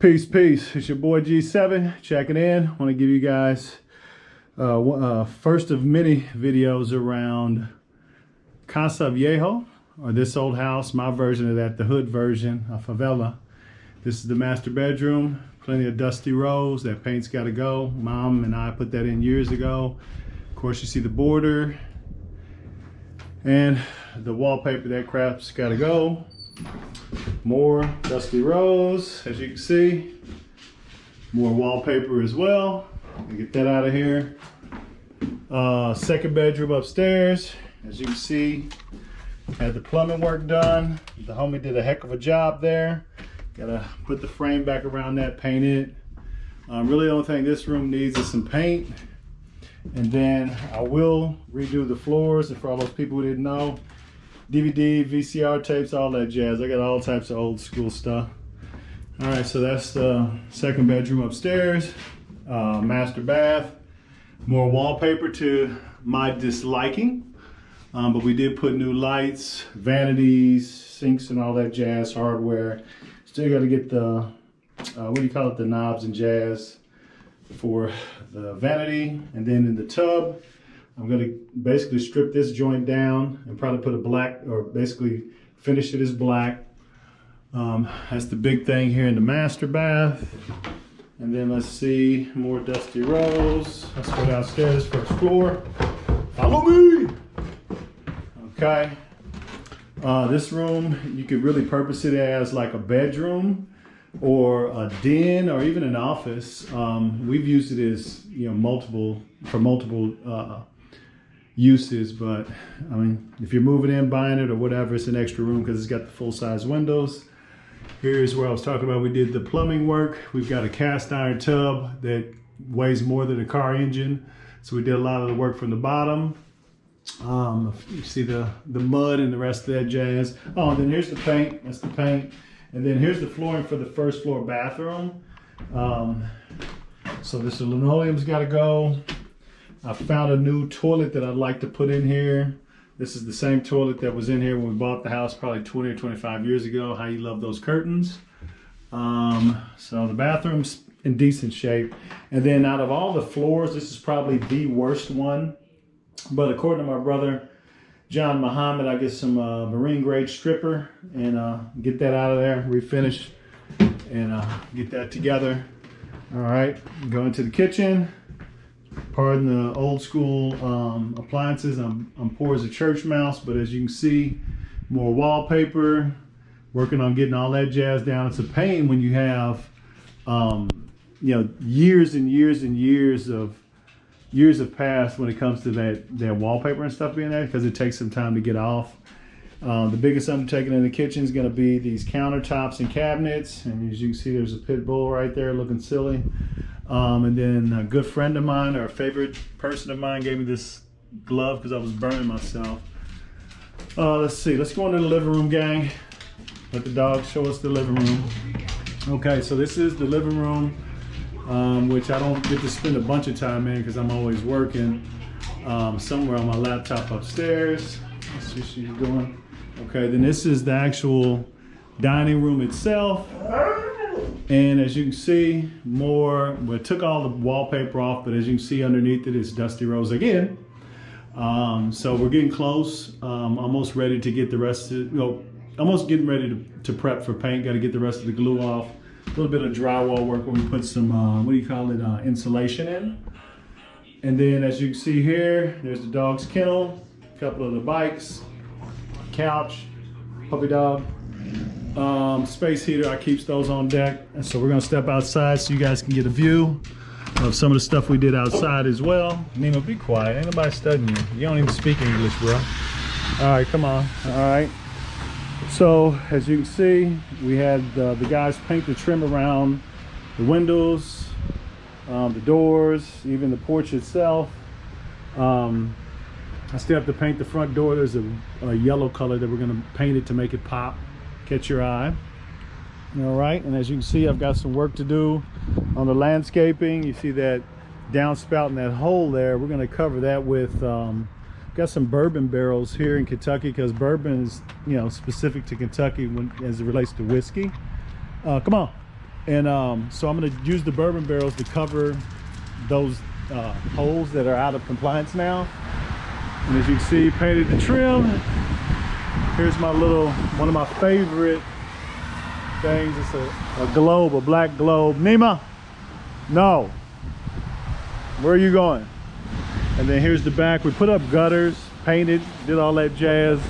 Peace, peace. It's your boy G7 checking in. I want to give you guys first of many videos around Casa Viejo, or this old house, my version of that, the hood version, a favela. This is the master bedroom. Plenty of dusty rows. That paint's got to go. Mom and I put that in years ago. Of course, you see the border and the wallpaper. That crap's got to go. More dusty rows, as you can see. More wallpaper as well. Get that out of here. Second bedroom upstairs. As you can see, had the plumbing work done. The homie did a heck of a job there. Gotta put the frame back around that, paint it. Really the only thing this room needs is some paint. And then I will redo the floors. And for all those people who didn't know, DVD, VCR tapes, all that jazz. I got all types of old school stuff. All right, so that's the second bedroom upstairs. Master bath. More wallpaper to my disliking. But we did put new lights, vanities, sinks, and all that jazz hardware. Still got to get the, what do you call it, the knobs and jazz for the vanity. And then in the tub, I'm going to basically strip this joint down and probably put a black, or basically finish it as black. That's the big thing here in the master bath. And then let's see, more dusty rows. Let's go downstairs, first floor. Follow me! Okay. This room, you could really purpose it as like a bedroom or a den or even an office. We've used it as, multiple uses, but I mean, if you're moving in, buying it or whatever, it's an extra room because it's got the full-size windows. Here's where I was talking about we did the plumbing work. We've got a cast iron tub that weighs more than a car engine, so we did a lot of the work from the bottom. You see the mud and the rest of that jazz. Oh, and then here's the paint. That's the paint. And then here's the flooring for the first floor bathroom. So this linoleum's got to go. I found a new toilet that I'd like to put in here. This is the same toilet that was in here when we bought the house probably 20 or 25 years ago. How you love those curtains. So the bathroom's in decent shape. And then out of all the floors, this is probably the worst one. But according to my brother, John Muhammad, I get some marine grade stripper and get that out of there, refinish, and get that together. All right, go into the kitchen. Pardon the old school appliances. I'm poor as a church mouse, but as you can see, more wallpaper. Working on getting all that jazz down. It's a pain when you have, years and years and years have passed when it comes to that wallpaper and stuff being there, because it takes some time to get off. The biggest undertaking in the kitchen is going to be these countertops and cabinets. And as you can see, there's a pit bull right there looking silly. And then a good friend of mine, or a favorite person of mine, gave me this glove because I was burning myself. Let's see. Let's go into the living room, gang. Let the dog show us the living room. Okay, so this is the living room, which I don't get to spend a bunch of time in because I'm always working. Somewhere on my laptop upstairs. Let's see what she's doing. Okay, then this is the actual dining room itself. And as you can see, we took all the wallpaper off, but as you can see underneath it is dusty rows again. So we're getting close. Almost ready to get the rest of, almost getting ready to prep for paint. Got to get the rest of the glue off. A little bit of drywall work where we put some, insulation in. And then as you can see here, there's the dog's kennel, a couple of the bikes, couch, puppy dog. Space heater, I keep those on deck. And so we're gonna step outside so you guys can get a view of some of the stuff we did outside as well. Nemo, be quiet, ain't nobody studying you. You don't even speak English, bro. All right, come on, all right. So as you can see, we had the guys paint the trim around the windows, the doors, even the porch itself. I still have to paint the front door. There's a yellow color that we're gonna paint it to make it pop. Catch your eye. All right, and as you can see, I've got some work to do on the landscaping. You see that downspout in that hole there. We're going to cover that with got some bourbon barrels here in Kentucky, because bourbon is specific to Kentucky as it relates to whiskey. Come on. And so I'm going to use the bourbon barrels to cover those holes that are out of compliance now. And as you can see, painted the trim. Here's my little, one of my favorite things. It's a globe, a black globe. Nima, no. Where are you going? And then here's the back. We put up gutters, painted, did all that jazz.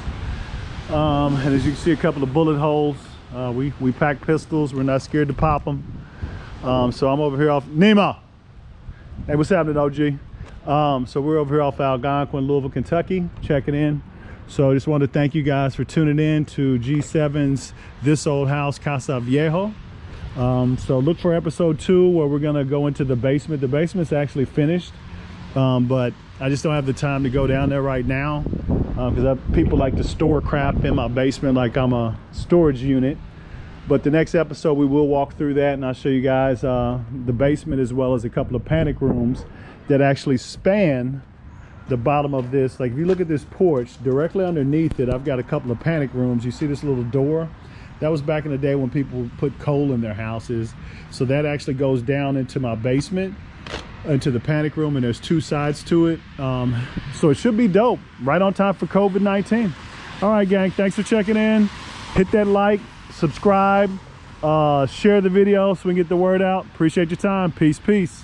And as you can see, a couple of bullet holes. We pack pistols. We're not scared to pop them. So I'm over here off Nima. Hey, what's happening, OG? So we're over here off Algonquin, Louisville, Kentucky, checking in. So I just wanted to thank you guys for tuning in to G7's This Old House, Casa Viejo. So look for episode 2 where we're gonna go into the basement. The basement's actually finished, but I just don't have the time to go down there right now because people like to store crap in my basement like I'm a storage unit. But the next episode we will walk through that, and I'll show you guys the basement as well as a couple of panic rooms that actually span the bottom of this. Like if you look at this porch, directly underneath it I've got a couple of panic rooms. You see this little door? That was back in the day when people put coal in their houses. So that actually goes down into my basement, into the panic room, and there's 2 sides to it. So it should be dope, right on time for COVID-19. All right, gang, thanks for checking in. Hit that like, subscribe, share the video so we can get the word out. Appreciate your time. Peace, peace.